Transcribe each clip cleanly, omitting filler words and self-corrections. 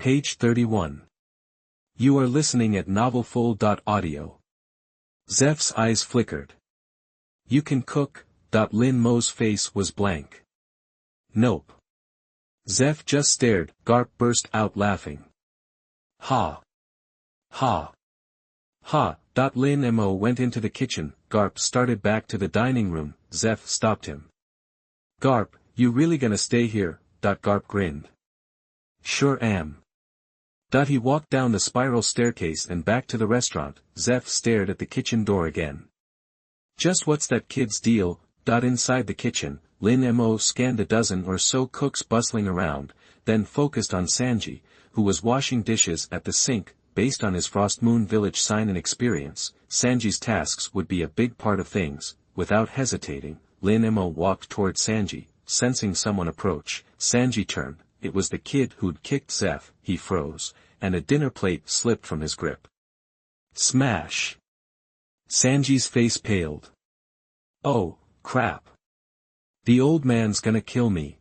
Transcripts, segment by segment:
Page 31. You are listening at novelfull.audio. Zeph's eyes flickered. You can cook. Lin Mo's face was blank. Nope. Zeph just stared. Karp burst out laughing. Ha. Ha. Ha. Lin Mo went into the kitchen. Karp started back to the dining room. Zeph stopped him. Karp, you really gonna stay here? Karp grinned. Sure am. He walked down the spiral staircase and back to the restaurant. Zeph stared at the kitchen door again. Just what's that kid's deal? Inside the kitchen, Lin Mo scanned a dozen or so cooks bustling around, then focused on Sanji, who was washing dishes at the sink. Based on his Windmill Village sign and experience, Sanji's tasks would be a big part of things. Without hesitating, Lin Mo walked toward Sanji, sensing someone approach. Sanji turned. It was the kid who'd kicked Zeph. He froze, and a dinner plate slipped from his grip. Smash! Sanji's face paled. Oh, crap. The old man's gonna kill me.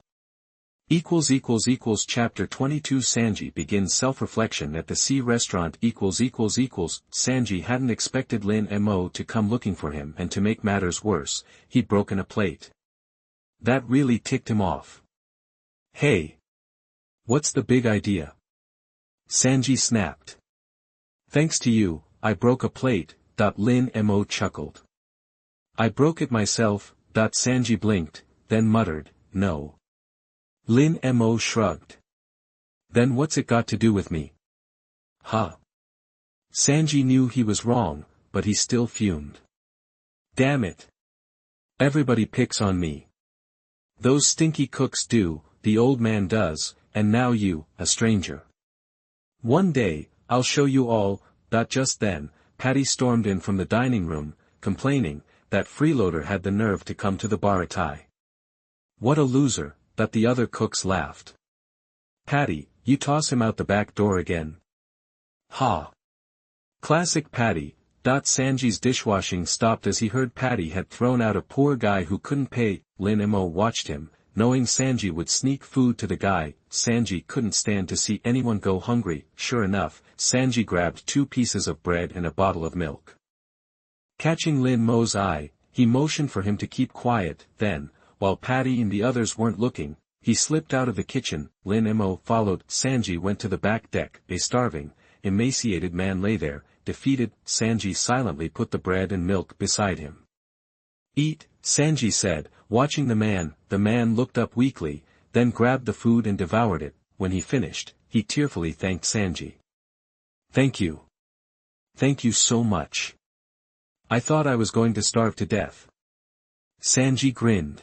Chapter 22 Sanji begins self-reflection at the sea restaurant. Sanji hadn't expected Lin Mo to come looking for him, and to make matters worse, he'd broken a plate. That really ticked him off. Hey! What's the big idea? Sanji snapped. Thanks to you, I broke a plate. Lin Mo chuckled. I broke it myself. Sanji blinked, then muttered, no. Lin Mo shrugged. Then what's it got to do with me? Huh. Sanji knew he was wrong, but he still fumed. Damn it. Everybody picks on me. Those stinky cooks do, the old man does, and now you, a stranger. One day, I'll show you all. Just then, Patty stormed in from the dining room, complaining that freeloader had the nerve to come to the baratai. What a loser. The other cooks laughed. Patty, you toss him out the back door again. Ha. Classic Patty. Sanji's dishwashing stopped as he heard Patty had thrown out a poor guy who couldn't pay. Lin Mo watched him, knowing Sanji would sneak food to the guy. Sanji couldn't stand to see anyone go hungry. Sure enough, Sanji grabbed 2 pieces of bread and a bottle of milk. Catching Lin Mo's eye, he motioned for him to keep quiet. Then, while Patty and the others weren't looking, he slipped out of the kitchen. Lin Mo followed. Sanji went to the back deck. A starving, emaciated man lay there, defeated. Sanji silently put the bread and milk beside him. Eat, Sanji said, watching the man. The man looked up weakly, then grabbed the food and devoured it. When he finished, he tearfully thanked Sanji. Thank you. Thank you so much. I thought I was going to starve to death. Sanji grinned.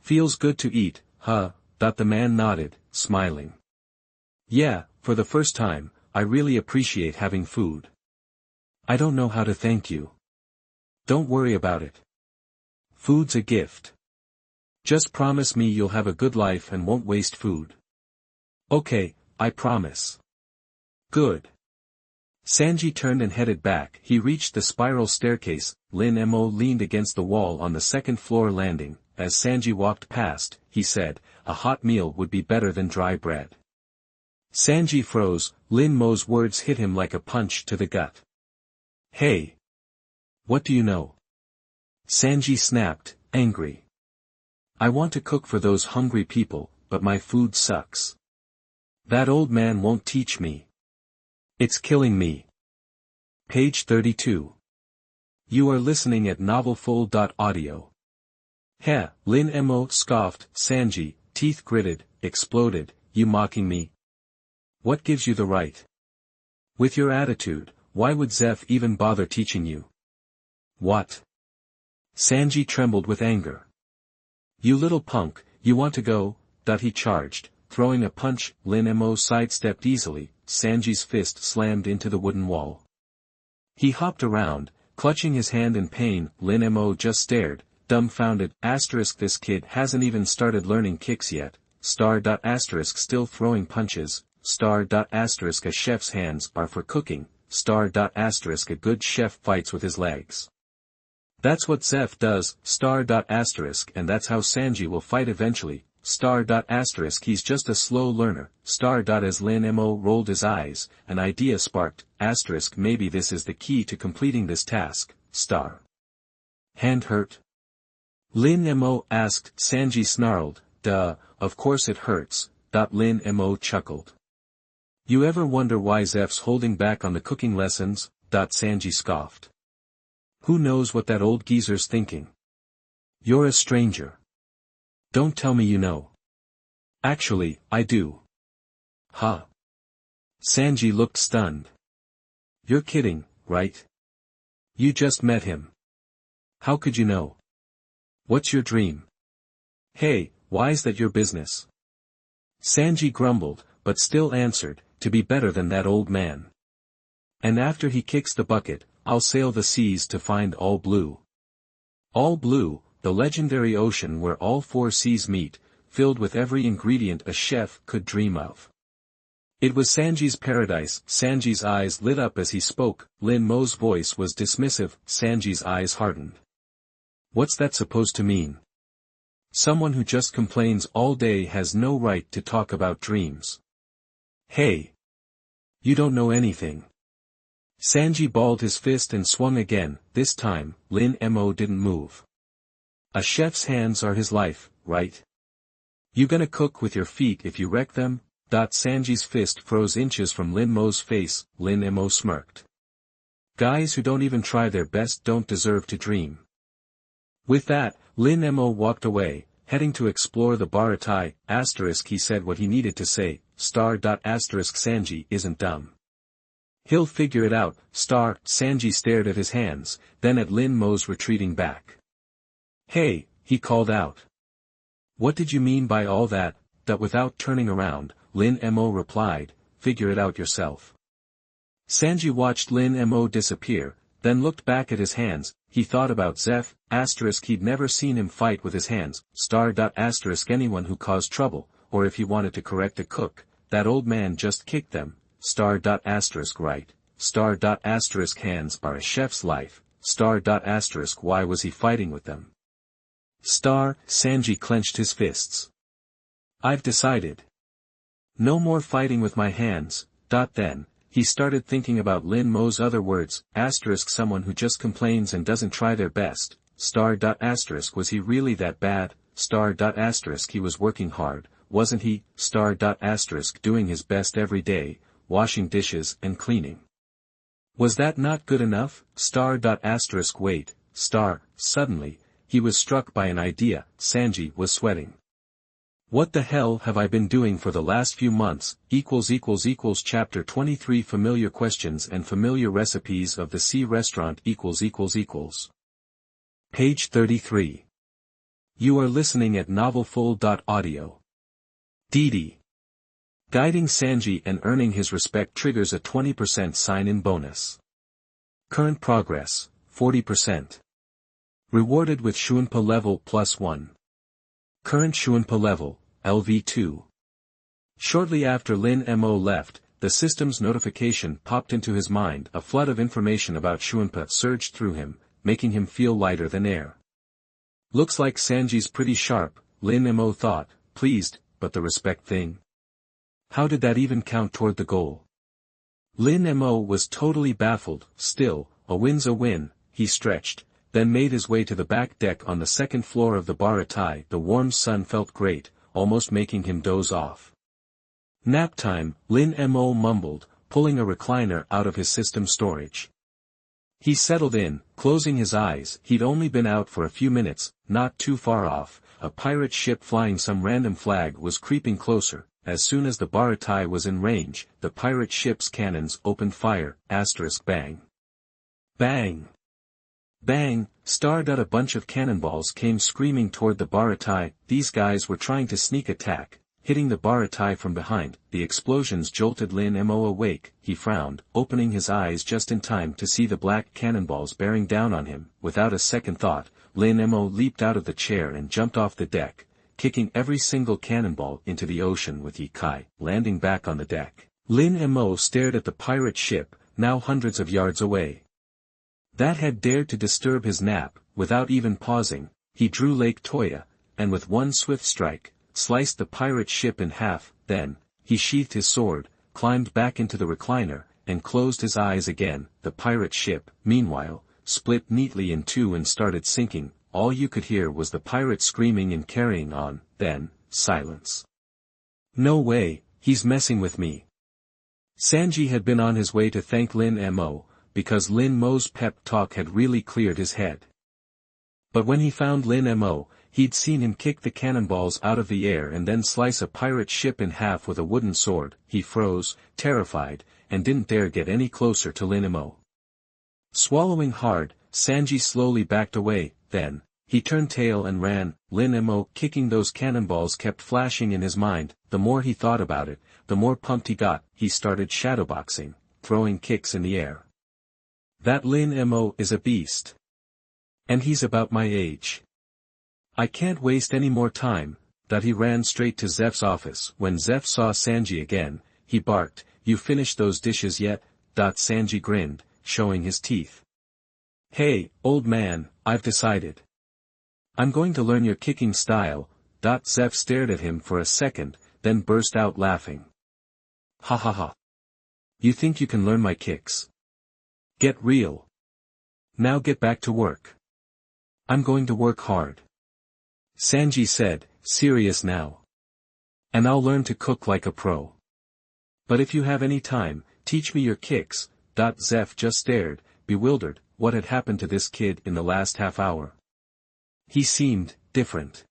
Feels good to eat, huh? The man nodded, smiling. Yeah, for the first time, I really appreciate having food. I don't know how to thank you. Don't worry about it. Food's a gift. Just promise me you'll have a good life and won't waste food. Okay, I promise. Good. Sanji turned and headed back. He reached the spiral staircase. Lin Mo leaned against the wall on the second-floor landing. As Sanji walked past, he said, a hot meal would be better than dry bread. Sanji froze. Lin Mo's words hit him like a punch to the gut. Hey! What do you know? Sanji snapped, angry. I want to cook for those hungry people, but my food sucks. That old man won't teach me. It's killing me. Page 32. You are listening at novelfull.audio. Heh, Lin Mo scoffed. Sanji, teeth gritted, exploded, you mocking me? What gives you the right? With your attitude, why would Zeph even bother teaching you? What? Sanji trembled with anger. You little punk, you want to go? He charged, throwing a punch. Lin Mo sidestepped easily. Sanji's fist slammed into the wooden wall. He hopped around, clutching his hand in pain. Lin Mo just stared, dumbfounded. This kid hasn't even started learning kicks yet. Still throwing punches. A chef's hands are for cooking. A good chef fights with his legs. That's what Zeph does. And that's how Sanji will fight eventually. He's just a slow learner, As Lin Mo rolled his eyes, an idea sparked, maybe this is the key to completing this task, Hand hurt? Lin Mo asked. Sanji snarled, duh, of course it hurts, Lin Mo chuckled. You ever wonder why Zeph's holding back on the cooking lessons, Sanji scoffed. Who knows what that old geezer's thinking? You're a stranger. Don't tell me you know. Actually, I do. Huh? Sanji looked stunned. You're kidding, right? You just met him. How could you know? What's your dream? Hey, why's that your business? Sanji grumbled, but still answered, to be better than that old man. And after he kicks the bucket, I'll sail the seas to find All Blue. All Blue, the legendary ocean where all four seas meet, filled with every ingredient a chef could dream of. It was Sanji's paradise. Sanji's eyes lit up as he spoke. Lin Mo's voice was dismissive. Sanji's eyes hardened. What's that supposed to mean? Someone who just complains all day has no right to talk about dreams. Hey! You don't know anything. Sanji balled his fist and swung again. This time, Lin Mo didn't move. A chef's hands are his life, right? You gonna cook with your feet if you wreck them? Sanji's fist froze inches from Lin Mo's face. Lin Mo smirked. Guys who don't even try their best don't deserve to dream. With that, Lin Mo walked away, heading to explore the Baratai. He said what he needed to say. Sanji isn't dumb. He'll figure it out. Sanji stared at his hands, then at Lin Mo's retreating back. Hey, he called out. What did you mean by all that? Without turning around, Lin Mo replied, figure it out yourself. Sanji watched Lin Mo disappear, then looked back at his hands. He thought about Zeph. He'd never seen him fight with his hands. Anyone who caused trouble, or if he wanted to correct a cook, that old man just kicked them. Right. Hands are a chef's life. Why was he fighting with them? Sanji clenched his fists. I've decided. No more fighting with my hands. Then, he started thinking about Lin Mo's other words, someone who just complains and doesn't try their best. Was he really that bad? He was working hard, wasn't he? Doing his best every day, washing dishes and cleaning. Was that not good enough? Wait. Suddenly, he was struck by an idea. Sanji was sweating. What the hell have I been doing for the last few months? Chapter 23 Familiar questions and familiar recipes of the sea restaurant. Page 33. You are listening at novelfull.audio. Didi. Guiding Sanji and earning his respect triggers a 20% sign-in bonus. Current progress, 40%. Rewarded with Shunpo level +1. Current Shunpo level, LV2. Shortly after Lin Mo left, the system's notification popped into his mind. A flood of information about Shunpo surged through him, making him feel lighter than air. Looks like Sanji's pretty sharp, Lin Mo thought, pleased, but the respect thing? How did that even count toward the goal? Lin Mo was totally baffled. Still, a win's a win, he stretched, then made his way to the back deck on the second floor of the Baratai. The warm sun felt great, almost making him doze off. Nap time, Lin Mo mumbled, pulling a recliner out of his system storage. He settled in, closing his eyes. He'd only been out for a few minutes. Not too far off, a pirate ship flying some random flag was creeping closer. As soon as the Baratai was in range, the pirate ship's cannons opened fire. Bang. Bang. Bang. A bunch of cannonballs came screaming toward the Baratai. These guys were trying to sneak attack, hitting the Baratai from behind. The explosions jolted Lin Mo awake. He frowned, opening his eyes just in time to see the black cannonballs bearing down on him. Without a second thought, Lin Mo leaped out of the chair and jumped off the deck, kicking every single cannonball into the ocean with Yekai, landing back on the deck. Lin Mo stared at the pirate ship, now hundreds of yards away. That had dared to disturb his nap. Without even pausing, he drew Lake Toya, and with one swift strike, sliced the pirate ship in half, then, he sheathed his sword, climbed back into the recliner, and closed his eyes again. The pirate ship, meanwhile, split neatly in two and started sinking. All you could hear was the pirate screaming and carrying on, then, silence. No way, he's messing with me. Sanji had been on his way to thank Lin Mo, because Lin Mo's pep talk had really cleared his head. But when he found Lin Mo, he'd seen him kick the cannonballs out of the air and then slice a pirate ship in half with a wooden sword. He froze, terrified, and didn't dare get any closer to Lin Mo. Swallowing hard, Sanji slowly backed away, then, he turned tail and ran. Lin Mo kicking those cannonballs kept flashing in his mind. The more he thought about it, the more pumped he got. He started shadowboxing, throwing kicks in the air. That Lin Mo is a beast. And he's about my age. I can't waste any more time. That he ran straight to Zeph's office. When Zeph saw Sanji again, he barked, "You finished those dishes yet?" Sanji grinned, showing his teeth. "Hey, old man, I've decided. I'm going to learn your kicking style." Zeph stared at him for a second, then burst out laughing. "Ha ha ha. You think you can learn my kicks? Get real. Now get back to work. I'm going to work hard." Sanji said, serious now. "And I'll learn to cook like a pro. But if you have any time, teach me your kicks." Zeph just stared, bewildered. What had happened to this kid in the last half hour? He seemed different.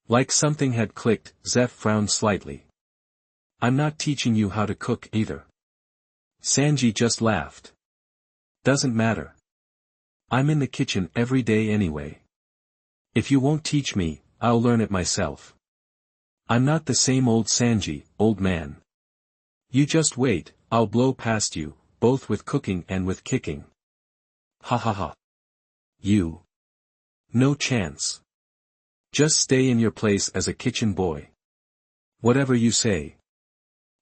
Like something had clicked. Zeph frowned slightly. "I'm not teaching you how to cook either." Sanji just laughed. "Doesn't matter. I'm in the kitchen every day anyway. If you won't teach me, I'll learn it myself. I'm not the same old Sanji, old man. You just wait, I'll blow past you, both with cooking and with kicking. Ha ha ha. You. No chance. Just stay in your place as a kitchen boy. Whatever you say.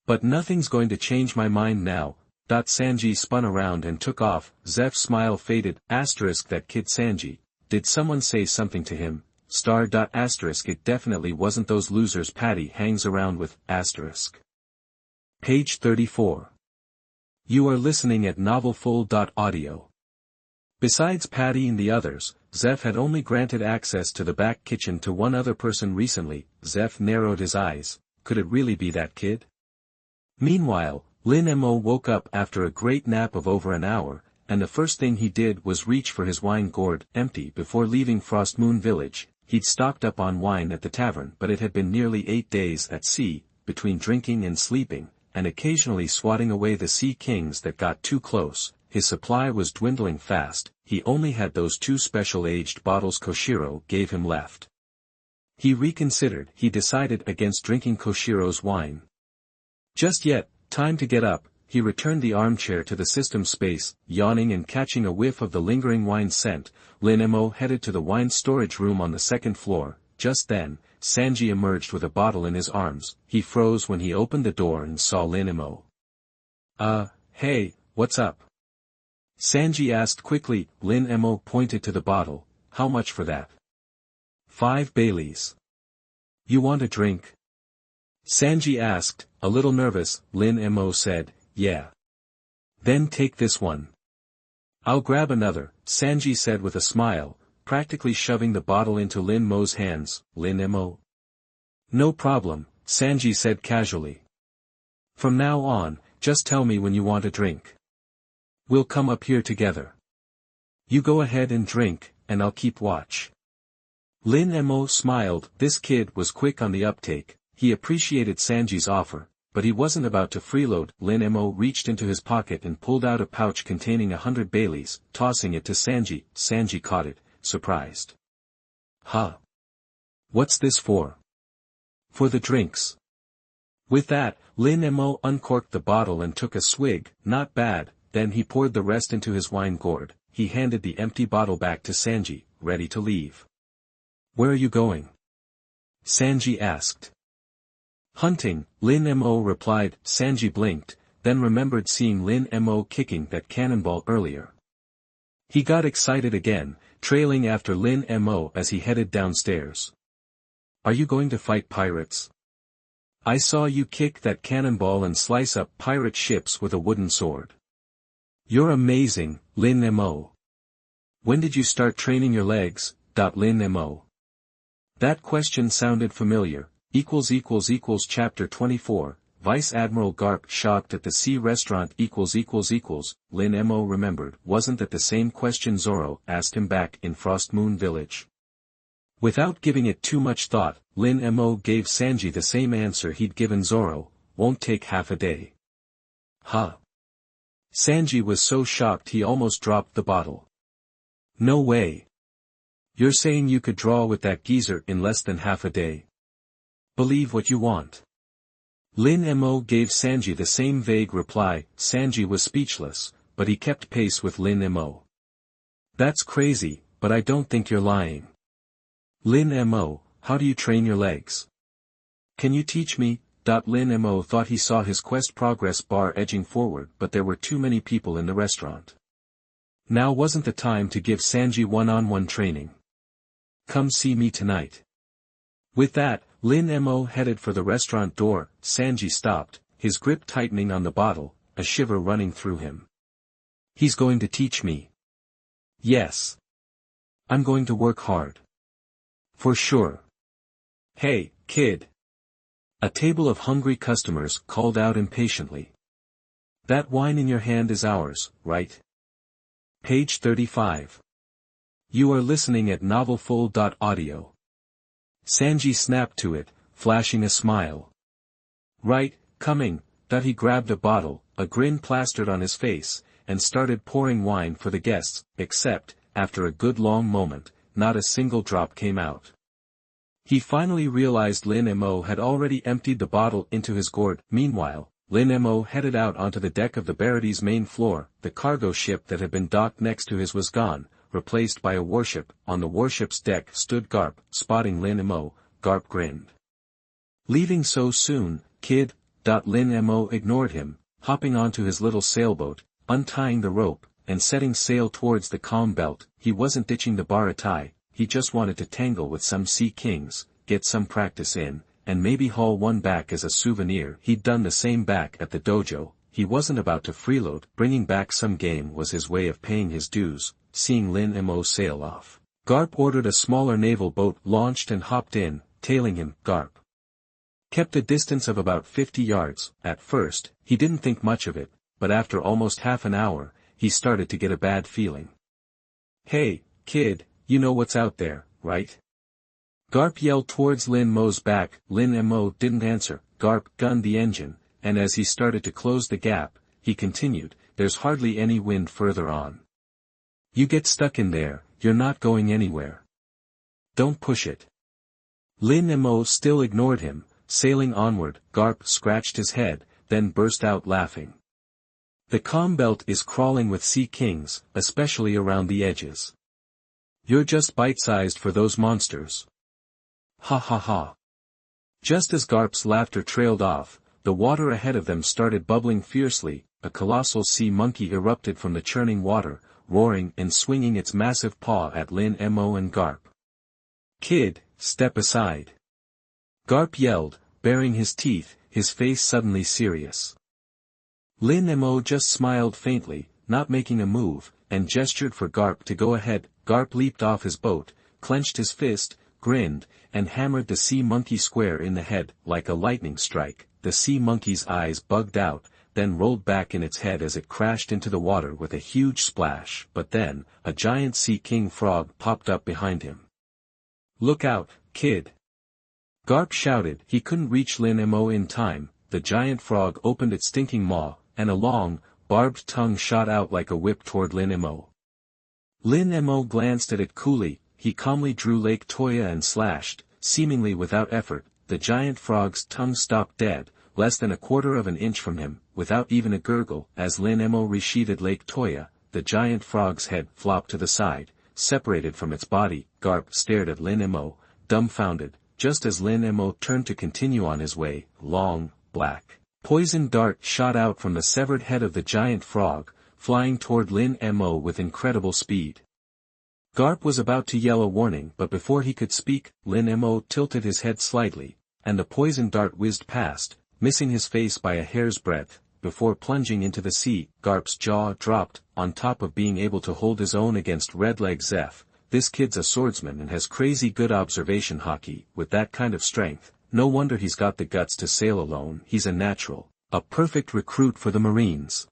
But nothing's going to change my mind now." Sanji spun around and took off. Zeph's smile faded. That kid Sanji. Did someone say something to him? It definitely wasn't those losers Patty hangs around with. Page 34. You are listening at novelfull.audio. Besides Patty and the others, Zeph had only granted access to the back kitchen to one other person recently. Zeph narrowed his eyes. Could it really be that kid? Meanwhile, Lin Mo woke up after a great nap of over an hour, and the first thing he did was reach for his wine gourd. Empty. Before leaving Frostmoon Village, he'd stocked up on wine at the tavern, but it had been nearly 8 days at sea, between drinking and sleeping, and occasionally swatting away the sea kings that got too close. His supply was dwindling fast. He only had those 2 special aged bottles Koshiro gave him left. He reconsidered. He decided against drinking Koshiro's wine. Just yet, time to get up. He returned the armchair to the system space, yawning and catching a whiff of the lingering wine scent. Lin Mo headed to the wine storage room on the 2nd floor. Just then, Sanji emerged with a bottle in his arms. He froze when he opened the door and saw Lin Mo. Hey, what's up?" Sanji asked quickly. Lin Mo pointed to the bottle. "How much for that?" 5 Baileys. You want a drink?" Sanji asked, a little nervous. Lin Mo said, "Yeah." "Then take this one." "I'll grab another," Sanji said with a smile, practically shoving the bottle into Lin Mo's hands. Lin Mo. "No problem," Sanji said casually. "From now on, just tell me when you want a drink. We'll come up here together. You go ahead and drink, and I'll keep watch." Lin Mo smiled. This kid was quick on the uptake. He appreciated Sanji's offer, but he wasn't about to freeload. Lin Mo reached into his pocket and pulled out a pouch containing 100 Baileys, tossing it to Sanji. Sanji caught it, surprised. "Huh? What's this for?" "For the drinks." With that, Lin Mo uncorked the bottle and took a swig. Not bad. Then he poured the rest into his wine gourd. He handed the empty bottle back to Sanji, ready to leave. "Where are you going?" Sanji asked. "Hunting," Lin Mo replied. Sanji blinked, then remembered seeing Lin Mo kicking that cannonball earlier. He got excited again, trailing after Lin Mo as he headed downstairs. Are you going to fight pirates? I saw you kick that cannonball and slice up pirate ships with a wooden sword. You're amazing, Lin Mo. When did you start training your legs, Lin Mo? That question sounded familiar. Chapter 24, Vice Admiral Karp shocked at the sea restaurant. Lin Mo remembered. Wasn't that the same question Zoro asked him back in Frost Moon Village? Without giving it too much thought, Lin Mo gave Sanji the same answer he'd given Zoro, won't take half a day. Huh? Sanji was so shocked he almost dropped the bottle. No way. You're saying you could draw with that geezer in less than half a day? Believe what you want. Lin Mo gave Sanji the same vague reply. Sanji was speechless, but he kept pace with Lin Mo. That's crazy, but I don't think you're lying. Lin Mo, how do you train your legs? Can you teach me? Lin Mo thought he saw his quest progress bar edging forward, but there were too many people in the restaurant. Now wasn't the time to give Sanji one-on-one training. Come see me tonight. With that, Lin Mo headed for the restaurant door. Sanji stopped, his grip tightening on the bottle, a shiver running through him. He's going to teach me. Yes. I'm going to work hard. For sure. Hey, kid. A table of hungry customers called out impatiently. That wine in your hand is ours, right? Page 35. You are listening at novelfull.audio. Sanji snapped to it, flashing a smile. Right, coming. He grabbed a bottle, a grin plastered on his face, and started pouring wine for the guests, except, after a good long moment, not a single drop came out. He finally realized Lin Mo had already emptied the bottle into his gourd. Meanwhile, Lin Mo headed out onto the deck of the Barity's main floor. The cargo ship that had been docked next to his was gone, replaced by a warship. On the warship's deck stood Karp. Spotting Lin Mo, Karp grinned. Leaving so soon, kid? Lin Mo ignored him, hopping onto his little sailboat, untying the rope, and setting sail towards the calm belt. He wasn't ditching the Baratai, he just wanted to tangle with some sea kings, get some practice in, and maybe haul one back as a souvenir. He'd done the same back at the dojo. He wasn't about to freeload. Bringing back some game was his way of paying his dues. Seeing Lin Mo sail off, Karp ordered a smaller naval boat launched and hopped in, tailing him. Karp kept a distance of about 50 yards. At first, he didn't think much of it, but after almost half an hour, he started to get a bad feeling. Hey, kid, you know what's out there, right? Karp yelled towards Lin Mo's back. Lin Mo didn't answer. Karp gunned the engine, and as he started to close the gap, he continued, there's hardly any wind further on. You get stuck in there, you're not going anywhere. Don't push it. Lin Mo still ignored him, sailing onward. Karp scratched his head, then burst out laughing. The calm belt is crawling with sea kings, especially around the edges. You're just bite-sized for those monsters. Ha ha ha. Just as Karp's laughter trailed off, the water ahead of them started bubbling fiercely. A colossal sea monkey erupted from the churning water, roaring and swinging its massive paw at Lin Mo and Karp. Kid, step aside. Karp yelled, baring his teeth, his face suddenly serious. Lin Mo just smiled faintly, not making a move, and gestured for Karp to go ahead. Karp leaped off his boat, clenched his fist, grinned, and hammered the sea monkey square in the head. Like a lightning strike, the sea monkey's eyes bugged out, then rolled back in its head as it crashed into the water with a huge splash. But then, a giant sea king frog popped up behind him. Look out, kid! Karp shouted. He couldn't reach Lin Mo in time. The giant frog opened its stinking maw, and a long, barbed tongue shot out like a whip toward Lin Mo. Lin Mo glanced at it coolly. He calmly drew Lake Toya and slashed, seemingly without effort. The giant frog's tongue stopped dead, less than a quarter of an inch from him, without even a gurgle. As Lin Mo resheathed Lake Toya, the giant frog's head flopped to the side, separated from its body. Karp stared at Lin Mo, dumbfounded. Just as Lin Mo turned to continue on his way, long, black, poison dart shot out from the severed head of the giant frog, flying toward Lin Mo with incredible speed. Garp was about to yell a warning, but before he could speak, Lin Mo tilted his head slightly, and a poison dart whizzed past, missing his face by a hair's breadth. Before plunging into the sea, Garp's jaw dropped. On top of being able to hold his own against Redleg Zeph, this kid's a swordsman and has crazy good observation hockey. With that kind of strength, no wonder he's got the guts to sail alone. He's a natural, a perfect recruit for the Marines.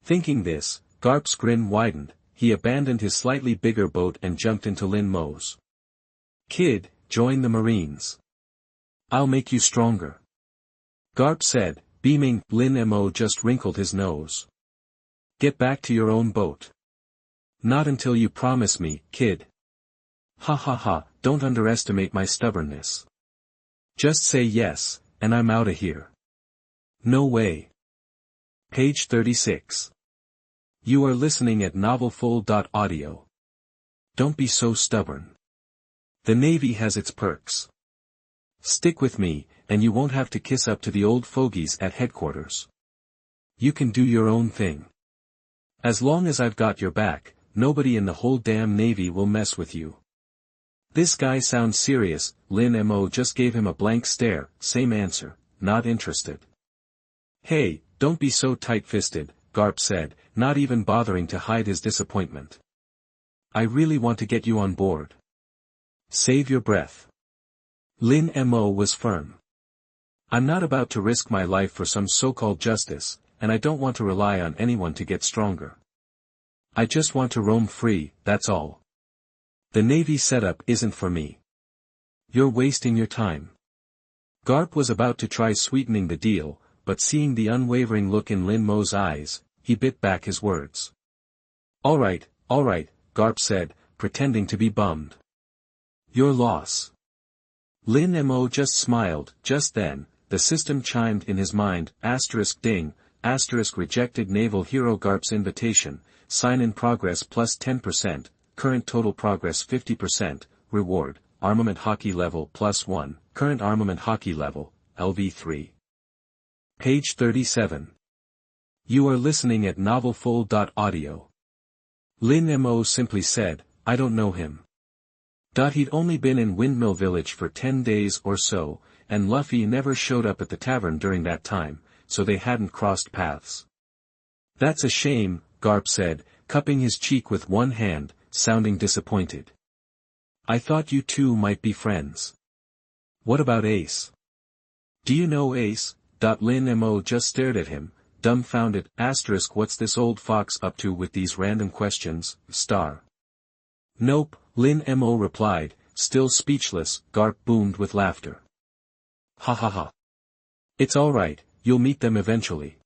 Thinking this, Garp's grin widened. He abandoned his slightly bigger boat and jumped into Lin Mo's. "Kid, join the Marines. I'll make you stronger," Garp said, beaming. Lin Mo just wrinkled his nose. "Get back to your own boat." "Not until you promise me, kid." "Ha ha ha, don't underestimate my stubbornness. Just say yes, and I'm outta here." "No way." Page 36. You are listening at novelfull.audio. Don't be so stubborn. The Navy has its perks. Stick with me, and you won't have to kiss up to the old fogies at headquarters. You can do your own thing. As long as I've got your back, nobody in the whole damn Navy will mess with you. This guy sounds serious. Lin Mo just gave him a blank stare. Same answer, not interested. "Hey, don't be so tight-fisted," Garp said, not even bothering to hide his disappointment. "I really want to get you on board. Save your breath." Lin Mo was firm. "I'm not about to risk my life for some so-called justice, and I don't want to rely on anyone to get stronger. I just want to roam free, that's all. The Navy setup isn't for me. You're wasting your time." Garp was about to try sweetening the deal, but seeing the unwavering look in Lin Mo's eyes, he bit back his words. All right, Garp said, pretending to be bummed. "Your loss." Lin Mo just smiled. Just then, the system chimed in his mind. *ding, rejected naval hero. Garp's invitation, sign in progress plus 10%, current total progress 50%, reward, armament hockey level plus 1, current armament hockey level, LV3. Page 37. You are listening at novelfull.audio. Lin Mo simply said, "I don't know him." He'd only been in Windmill Village for 10 days or so, and Luffy never showed up at the tavern during that time, so they hadn't crossed paths. "That's a shame," Garp said, cupping his cheek with one hand, sounding disappointed. "I thought you two might be friends." "What about Ace?" "Do you know Ace?" Lin Mo just stared at him, dumbfounded. What's this old fox up to with these random questions, star? "Nope," Lin Mo replied, still speechless. Garp boomed with laughter. "Ha ha ha. It's all right, you'll meet them eventually.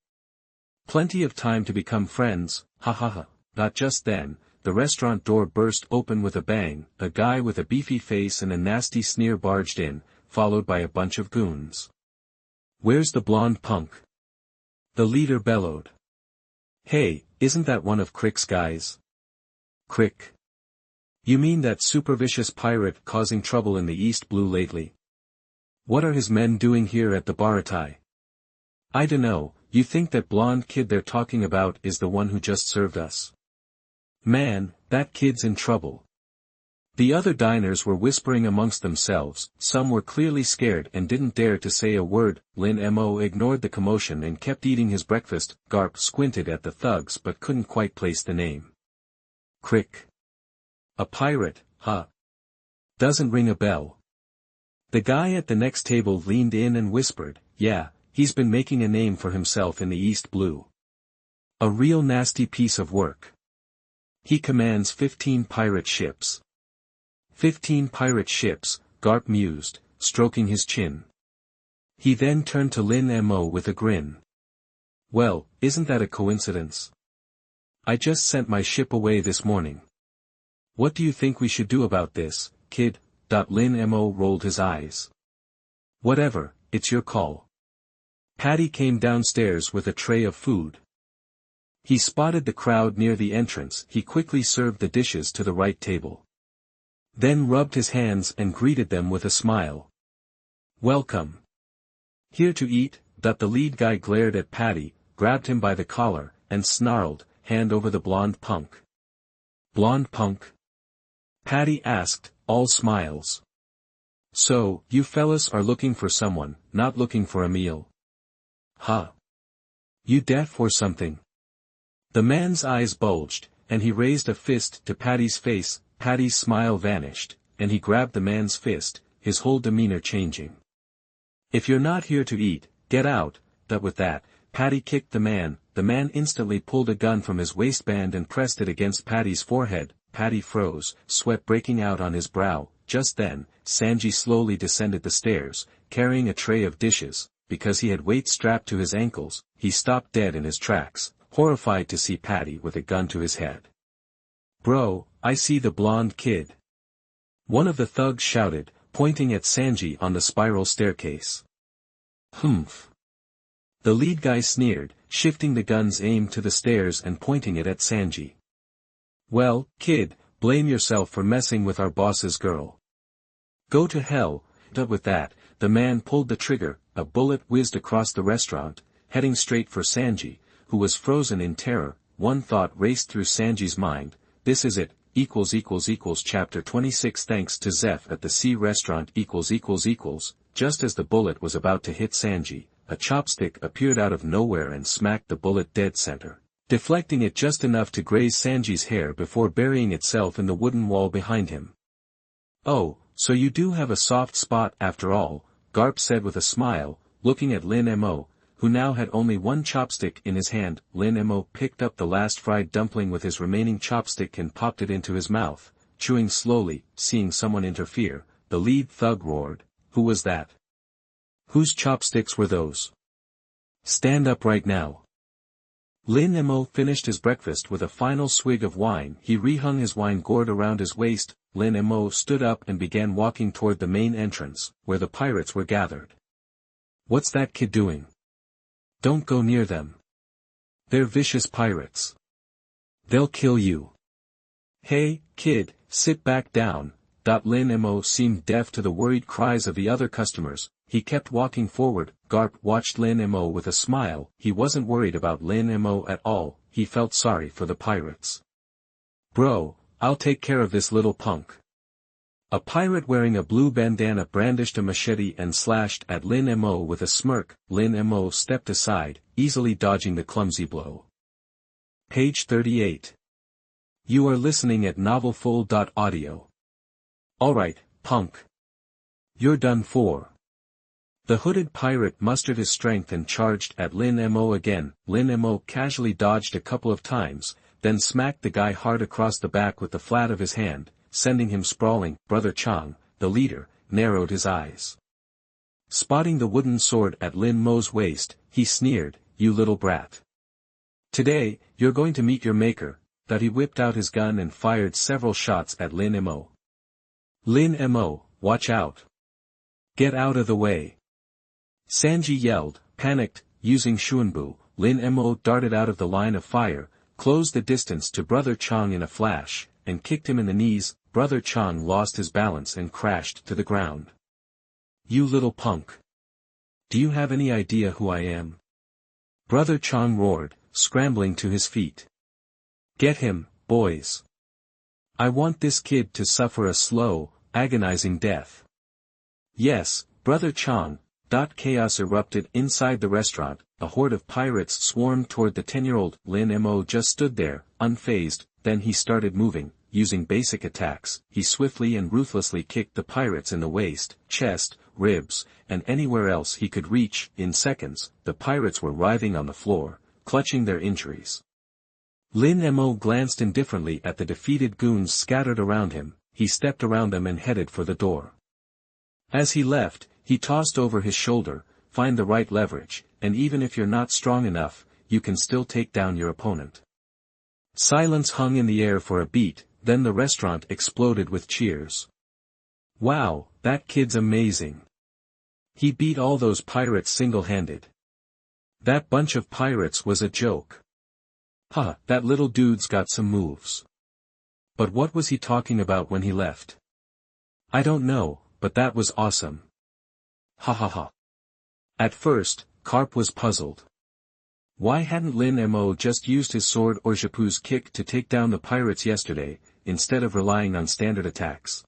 Plenty of time to become friends, ha ha ha." Just then, the restaurant door burst open with a bang. A guy with a beefy face and a nasty sneer barged in, followed by a bunch of goons. "Where's the blonde punk?" the leader bellowed. "Hey, isn't that one of Crick's guys?" "Crick? You mean that super vicious pirate causing trouble in the East Blue lately? What are his men doing here at the Baratai?" "I dunno, you think that blonde kid they're talking about is the one who just served us?" "Man, that kid's in trouble." The other diners were whispering amongst themselves. Some were clearly scared and didn't dare to say a word. Lin Mo ignored the commotion and kept eating his breakfast. Garp squinted at the thugs but couldn't quite place the name. "Crick. A pirate, huh? Doesn't ring a bell." The guy at the next table leaned in and whispered, "Yeah, he's been making a name for himself in the East Blue. A real nasty piece of work. He commands 15 pirate ships." 15 pirate ships, Garp mused, stroking his chin. He then turned to Lin Mo with a grin. "Well, isn't that a coincidence? I just sent my ship away this morning. What do you think we should do about this, kid?" Lin Mo rolled his eyes. "Whatever, it's your call." Patty came downstairs with a tray of food. He spotted the crowd near the entrance. He quickly served the dishes to the right table. Then rubbed his hands and greeted them with a smile. "Welcome. Here to eat?" The lead guy glared at Patty, grabbed him by the collar, and snarled, "Hand over the blonde punk." "Blonde punk? Patty asked, all smiles. So, you fellas are looking for someone, not looking for a meal? Huh? You deaf for something? The man's eyes bulged, and he raised a fist to Patty's face. Patty's smile vanished, and he grabbed the man's fist, his whole demeanor changing. If you're not here to eat, get out. But with that, Patty kicked the man. The man instantly pulled a gun from his waistband and pressed it against Patty's forehead. Patty froze, sweat breaking out on his brow. Just then, Sanji slowly descended the stairs, carrying a tray of dishes. Because he had weight strapped to his ankles, he stopped dead in his tracks, horrified to see Patty with a gun to his head. Bro, I see the blonde kid. One of the thugs shouted, pointing at Sanji on the spiral staircase. Humph. The lead guy sneered, shifting the gun's aim to the stairs and pointing it at Sanji. Well, kid, blame yourself for messing with our boss's girl. Go to hell. But with that, the man pulled the trigger, a bullet whizzed across the restaurant, heading straight for Sanji, who was frozen in terror. One thought raced through Sanji's mind, this is it, Chapter 26 Thanks to Zeph at the Sea Restaurant Just as the bullet was about to hit Sanji, a chopstick appeared out of nowhere and smacked the bullet dead center, deflecting it just enough to graze Sanji's hair before burying itself in the wooden wall behind him. Oh, so you do have a soft spot after all, Karp said with a smile, looking at Lin Mo, who now had only one chopstick in his hand. Lin Mo picked up the last fried dumpling with his remaining chopstick and popped it into his mouth, chewing slowly. Seeing someone interfere, the lead thug roared, who was that? Whose chopsticks were those? Stand up right now. Lin Mo finished his breakfast with a final swig of wine. He rehung his wine gourd around his waist. Lin Mo stood up and began walking toward the main entrance, where the pirates were gathered. What's that kid doing? Don't go near them. They're vicious pirates. They'll kill you. Hey, kid, sit back down. Lin Mo seemed deaf to the worried cries of the other customers. He kept walking forward. Karp watched Lin Mo with a smile. He wasn't worried about Lin Mo at all, he felt sorry for the pirates. Bro, I'll take care of this little punk. A pirate wearing a blue bandana brandished a machete and slashed at Lin Mo with a smirk. Lin Mo stepped aside, easily dodging the clumsy blow. Page 38. You are listening at novelfull.audio. Alright, punk. You're done for. The hooded pirate mustered his strength and charged at Lin Mo again. Lin Mo casually dodged a couple of times, then smacked the guy hard across the back with the flat of his hand, sending him sprawling. Brother Chang, the leader, narrowed his eyes. Spotting the wooden sword at Lin Mo's waist, he sneered, you little brat. Today, you're going to meet your maker. That he whipped out his gun and fired several shots at Lin Mo. Lin Mo, watch out. Get out of the way. Sanji yelled, panicked, using Shunpo. Lin Mo darted out of the line of fire, closed the distance to Brother Chang in a flash, and kicked him in the knees. Brother Chang lost his balance and crashed to the ground. You little punk. Do you have any idea who I am? Brother Chang roared, scrambling to his feet. Get him, boys. I want this kid to suffer a slow, agonizing death. Yes, Brother Chang. Chaos erupted inside the restaurant. A horde of pirates swarmed toward the 10-year-old. Lin Mo just stood there, unfazed. Then he started moving, using basic attacks. He swiftly and ruthlessly kicked the pirates in the waist, chest, ribs, and anywhere else he could reach. In seconds, the pirates were writhing on the floor, clutching their injuries. Lin Mo glanced indifferently at the defeated goons scattered around him. He stepped around them and headed for the door. As he left, he tossed over his shoulder, find the right leverage, and even if you're not strong enough, you can still take down your opponent. Silence hung in the air for a beat, then the restaurant exploded with cheers. Wow, that kid's amazing. He beat all those pirates single-handed. That bunch of pirates was a joke. Huh, that little dude's got some moves. But what was he talking about when he left? I don't know, but that was awesome. Ha ha ha. At first, Karp was puzzled. Why hadn't Lin Mo just used his sword or Shunpo's kick to take down the pirates yesterday? instead of relying on standard attacks.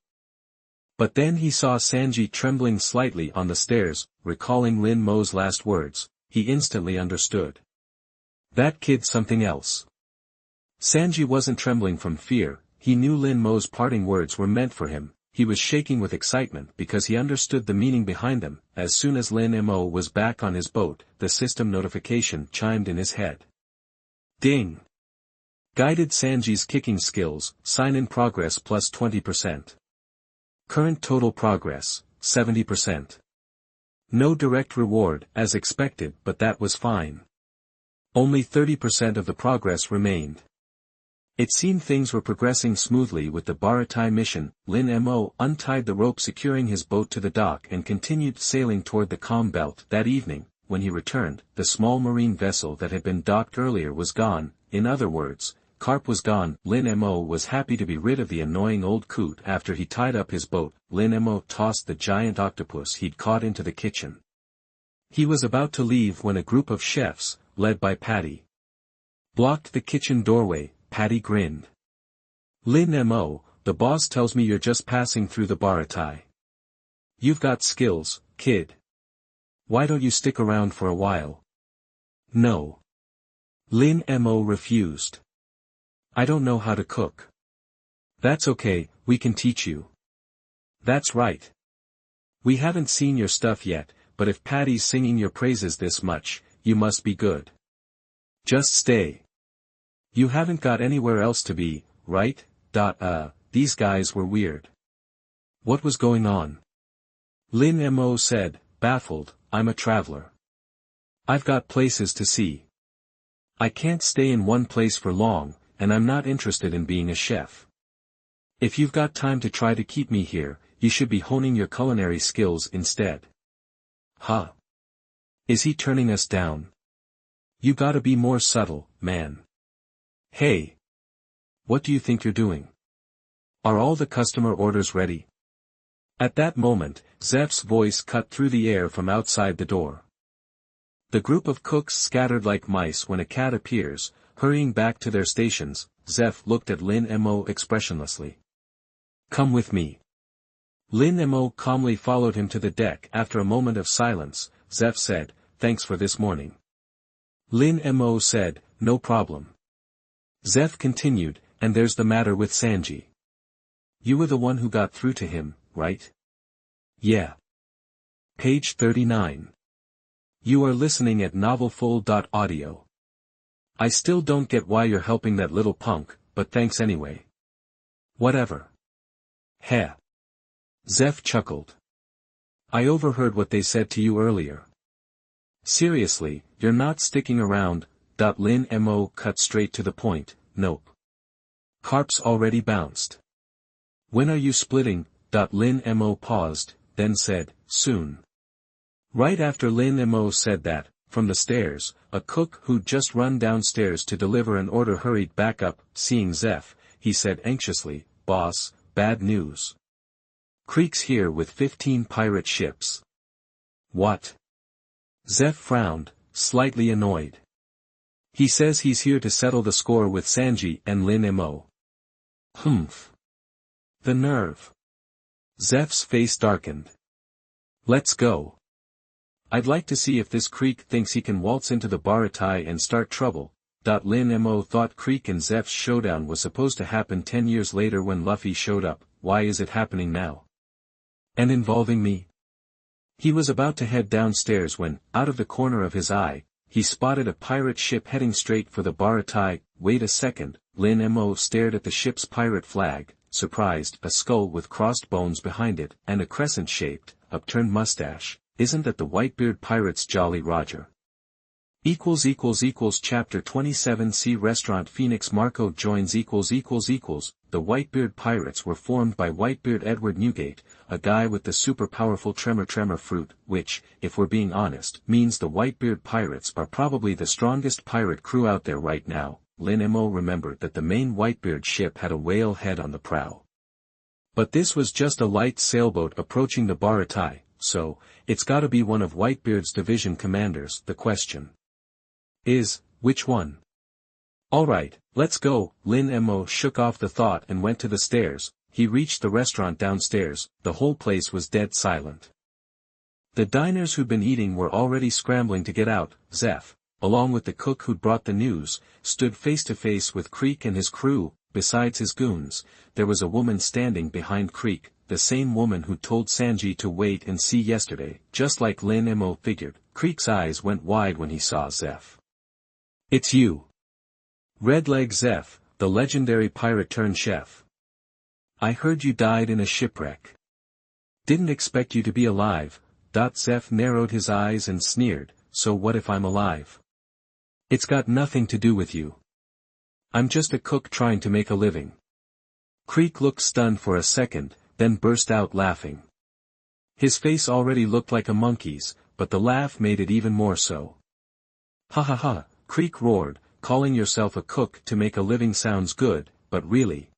But then he saw Sanji trembling slightly on the stairs, recalling Lin Mo's last words. He instantly understood. That kid's something else. Sanji wasn't trembling from fear, he knew Lin Mo's parting words were meant for him. He was shaking with excitement because he understood the meaning behind them. As soon as Lin Mo was back on his boat, the system notification chimed in his head. Ding! Guided Sanji's kicking skills, sign in progress plus 20%. Current total progress, 70%. No direct reward, as expected, but that was fine. Only 30% of the progress remained. It seemed things were progressing smoothly with the Baratai mission. Lin Mo untied the rope securing his boat to the dock and continued sailing toward the calm belt. That evening, when he returned, the small marine vessel that had been docked earlier was gone. In other words, Karp was gone. Lin Mo was happy to be rid of the annoying old coot. After he tied up his boat, Lin Mo tossed the giant octopus he'd caught into the kitchen. He was about to leave when a group of chefs, led by Patty, blocked the kitchen doorway. Patty grinned. Lin Mo, the boss tells me you're just passing through the Baratai. You've got skills, kid. Why don't you stick around for a while? No. Lin Mo refused. I don't know how to cook. That's okay, we can teach you. That's right. We haven't seen your stuff yet, but if Patty's singing your praises this much, you must be good. Just stay. You haven't got anywhere else to be, right? These guys were weird. What was going on? Lin Mo said, baffled, I'm a traveler. I've got places to see. I can't stay in one place for long, and I'm not interested in being a chef. If you've got time to try to keep me here, you should be honing your culinary skills instead. Huh? Is he turning us down? You gotta be more subtle, man. Hey! What do you think you're doing? Are all the customer orders ready? At that moment, Zeph's voice cut through the air from outside the door. The group of cooks scattered like mice when a cat appears, hurrying back to their stations. Zeph looked at Lin Mo expressionlessly. Come with me. Lin Mo calmly followed him to the deck. After a moment of silence, Zeph said, thanks for this morning. Lin Mo said, no problem. Zeph continued, and there's the matter with Sanji. You were the one who got through to him, right? Yeah. Page 39. You are listening at novelfull.audio. I still don't get why you're helping that little punk, but thanks anyway. Whatever. Heh. Zeph chuckled. I overheard what they said to you earlier. Seriously, you're not sticking around. Lin Mo cut straight to the point, nope. Karp's already bounced. When are you splitting? Lin Mo paused, then said, soon. Right after Lin Mo said that, from the stairs, a cook who'd just run downstairs to deliver an order hurried back up. Seeing Zeph, he said anxiously, boss, bad news. Creek's here with 15 pirate ships. What? Zeph frowned, slightly annoyed. He says he's here to settle the score with Sanji and Lin Mo. Humph. The nerve. Zeph's face darkened. Let's go. I'd like to see if this Creek thinks he can waltz into the Baratai and start trouble. Lin Mo thought Creek and Zeph's showdown was supposed to happen 10 years later when Luffy showed up. Why is it happening now? And involving me? He was about to head downstairs when, out of the corner of his eye, he spotted a pirate ship heading straight for the Baratai. Wait a second. Lin Mo stared at the ship's pirate flag, surprised. A skull with crossed bones behind it, and a crescent-shaped, upturned mustache. Isn't that the Whitebeard Pirates' Jolly Roger? Chapter 27 Sea Restaurant Phoenix Marco joins The Whitebeard Pirates were formed by Whitebeard Edward Newgate, a guy with the super powerful tremor fruit, which, if we're being honest, means the Whitebeard Pirates are probably the strongest pirate crew out there right now. Lin Mo remembered that the main Whitebeard ship had a whale head on the prow. But this was just a light sailboat approaching the Baratai, so, it's gotta be one of Whitebeard's division commanders. The question is, which one? Alright, let's go. Lin Mo shook off the thought and went to the stairs. He reached the restaurant downstairs. The whole place was dead silent. The diners who'd been eating were already scrambling to get out. Zeph, along with the cook who'd brought the news, stood face to face with Creek and his crew. Besides his goons, there was a woman standing behind Creek, the same woman who told Sanji to wait and see yesterday. Just like Lin Mo figured, Creek's eyes went wide when he saw Zeph. It's you. Redleg Zeph, the legendary pirate-turned-chef. I heard you died in a shipwreck. Didn't expect you to be alive. Zeph narrowed his eyes and sneered, so what if I'm alive? It's got nothing to do with you. I'm just a cook trying to make a living. Creek looked stunned for a second, then burst out laughing. His face already looked like a monkey's, but the laugh made it even more so. Ha ha ha, Creek roared, calling yourself a cook to make a living sounds good, but really.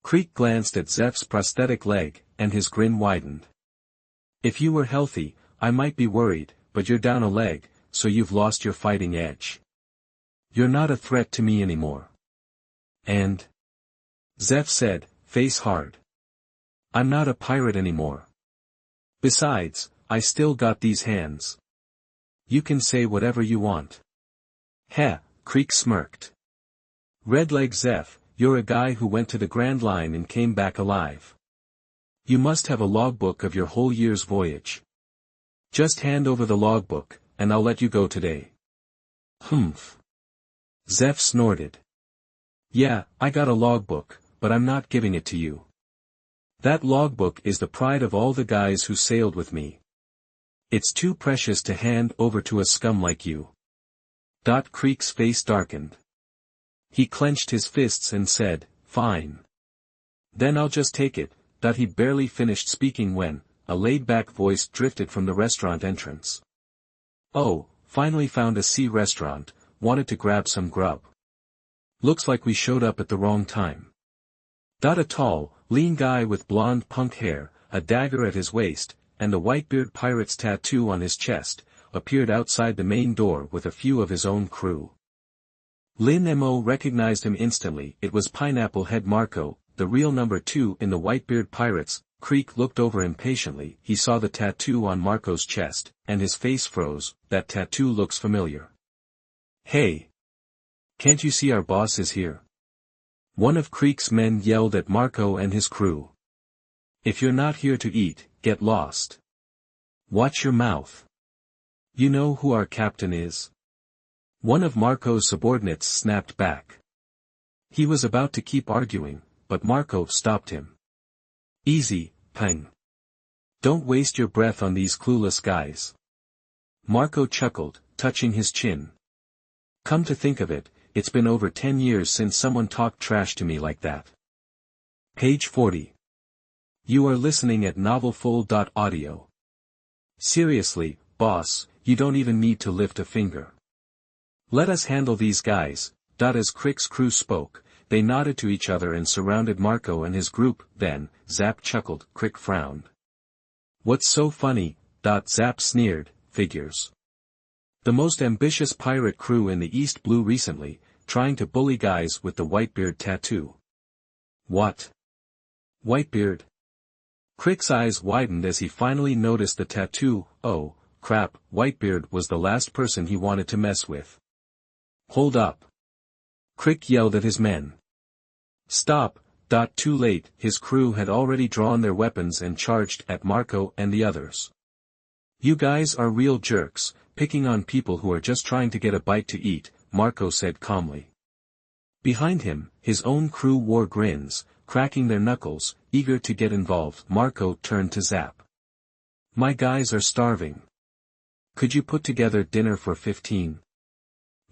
Creek glanced at Zeph's prosthetic leg, and his grin widened. If you were healthy, I might be worried, but you're down a leg, so you've lost your fighting edge. You're not a threat to me anymore. And? Zeph said, face hard. I'm not a pirate anymore. Besides, I still got these hands. You can say whatever you want. Heh, Creek smirked. Redleg Zeph, you're a guy who went to the Grand Line and came back alive. You must have a logbook of your whole year's voyage. Just hand over the logbook, and I'll let you go today. Humph. Zeph snorted. Yeah, I got a logbook, but I'm not giving it to you. That logbook is the pride of all the guys who sailed with me. It's too precious to hand over to a scum like you. Creek's face darkened. He clenched his fists and said, fine. Then I'll just take it. He'd barely finished speaking when, a laid-back voice drifted from the restaurant entrance. Oh, finally found a sea restaurant, wanted to grab some grub. Looks like we showed up at the wrong time. A tall, lean guy with blonde punk hair, a dagger at his waist, and a Whitebeard pirate's tattoo on his chest, appeared outside the main door with a few of his own crew. Lin Mo recognized him instantly. It was Pineapple Head Marco, the real number 2 in the Whitebeard Pirates. Creek looked over impatiently. He saw the tattoo on Marco's chest, and his face froze. That tattoo looks familiar. Hey! Can't you see our boss is here? One of Creek's men yelled at Marco and his crew. If you're not here to eat, get lost. Watch your mouth. You know who our captain is? One of Marco's subordinates snapped back. He was about to keep arguing, but Marco stopped him. Easy, Peng. Don't waste your breath on these clueless guys. Marco chuckled, touching his chin. Come to think of it, it's been over 10 years since someone talked trash to me like that. Page 40. You are listening at novelfull.audio. Seriously, boss, you don't even need to lift a finger. Let us handle these guys. As Crick's crew spoke, they nodded to each other and surrounded Marco and his group. Then, Zap chuckled. Crick frowned. What's so funny? Zap sneered. Figures. The most ambitious pirate crew in the East Blue recently, trying to bully guys with the Whitebeard tattoo. What? Whitebeard? Crick's eyes widened as he finally noticed the tattoo. Oh, crap, Whitebeard was the last person he wanted to mess with. Hold up. Crick yelled at his men. Stop. Too late. His crew had already drawn their weapons and charged at Marco and the others. You guys are real jerks, picking on people who are just trying to get a bite to eat, Marco said calmly. Behind him, his own crew wore grins, cracking their knuckles, eager to get involved. Marco turned to Zap. My guys are starving. Could you put together dinner for 15?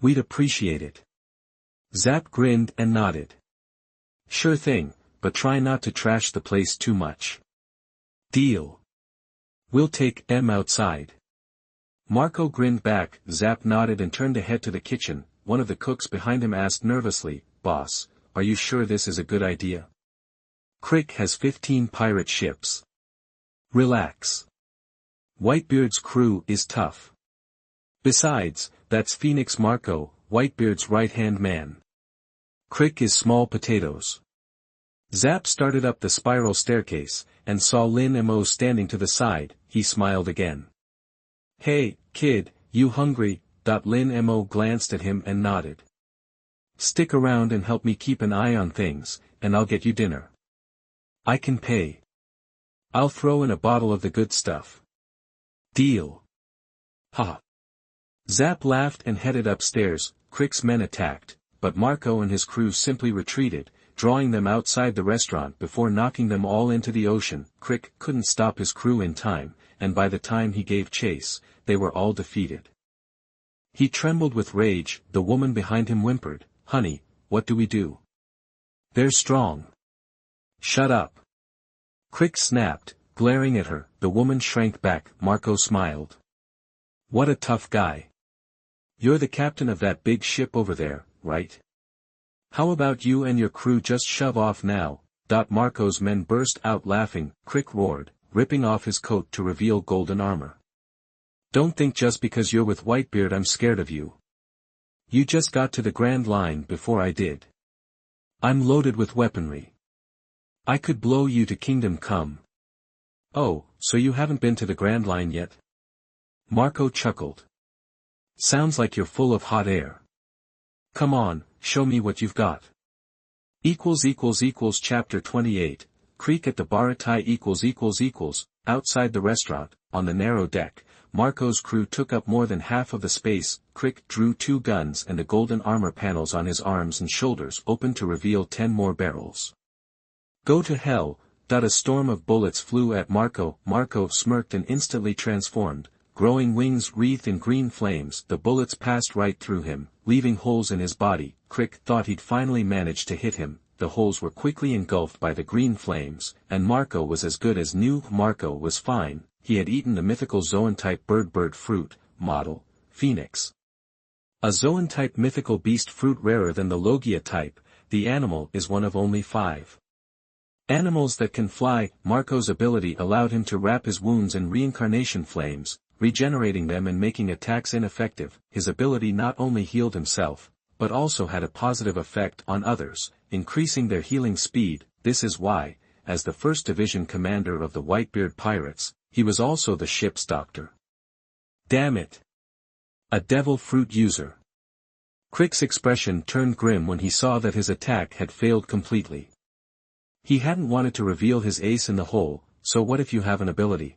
We'd appreciate it. Zap grinned and nodded. Sure thing, but try not to trash the place too much. Deal. We'll take them outside. Marco grinned back. Zap nodded and turned to head to the kitchen. One of the cooks behind him asked nervously, Boss, are you sure this is a good idea? Crick has 15 pirate ships. Relax. Whitebeard's crew is tough. Besides, that's Phoenix Marco, Whitebeard's right-hand man. Crick is small potatoes. Zap started up the spiral staircase, and saw Lin Mo standing to the side. He smiled again. Hey, kid, you hungry? Lin Mo glanced at him and nodded. Stick around and help me keep an eye on things, and I'll get you dinner. I can pay. I'll throw in a bottle of the good stuff. Deal. Ha. Zap laughed and headed upstairs. Crick's men attacked, but Marco and his crew simply retreated, drawing them outside the restaurant before knocking them all into the ocean. Crick couldn't stop his crew in time, and by the time he gave chase, they were all defeated. He trembled with rage. The woman behind him whimpered, "Honey, what do we do? They're strong." "Shut up." Crick snapped, glaring at her. The woman shrank back. Marco smiled. "What a tough guy. You're the captain of that big ship over there, right? How about you and your crew just shove off now?" Marco's men burst out laughing. Crick roared, ripping off his coat to reveal golden armor. "Don't think just because you're with Whitebeard I'm scared of you. You just got to the Grand Line before I did. I'm loaded with weaponry. I could blow you to Kingdom Come." "Oh, so you haven't been to the Grand Line yet?" Marco chuckled. "Sounds like you're full of hot air. Come on, show me what you've got." Chapter 28, Creek at the Baratai. Outside the restaurant, on the narrow deck, Marco's crew took up more than half of the space. Crick drew 2 guns and the golden armor panels on his arms and shoulders opened to reveal 10 more barrels. "Go to hell." A storm of bullets flew at Marco. Marco smirked and instantly transformed, growing wings wreathed in green flames. The bullets passed right through him, leaving holes in his body. Crick thought he'd finally managed to hit him. The holes were quickly engulfed by the green flames, and Marco was as good as new. Marco was fine. He had eaten the mythical Zoan-type bird fruit, model, Phoenix. A Zoan-type mythical beast fruit rarer than the Logia type. The animal is one of only 5 animals that can fly. Marco's ability allowed him to wrap his wounds in reincarnation flames, regenerating them and making attacks ineffective. His ability not only healed himself, but also had a positive effect on others, increasing their healing speed. This is why, as the 1st Division commander of the Whitebeard Pirates, he was also the ship's doctor. Damn it! A devil fruit user. Crick's expression turned grim when he saw that his attack had failed completely. He hadn't wanted to reveal his ace in the hole, so what if you have an ability?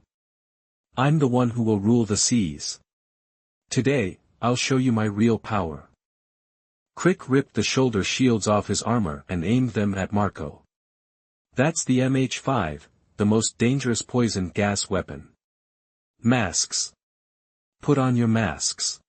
I'm the one who will rule the seas. Today, I'll show you my real power. Crick ripped the shoulder shields off his armor and aimed them at Marco. That's the MH5, the most dangerous poison gas weapon. Masks. Put on your masks.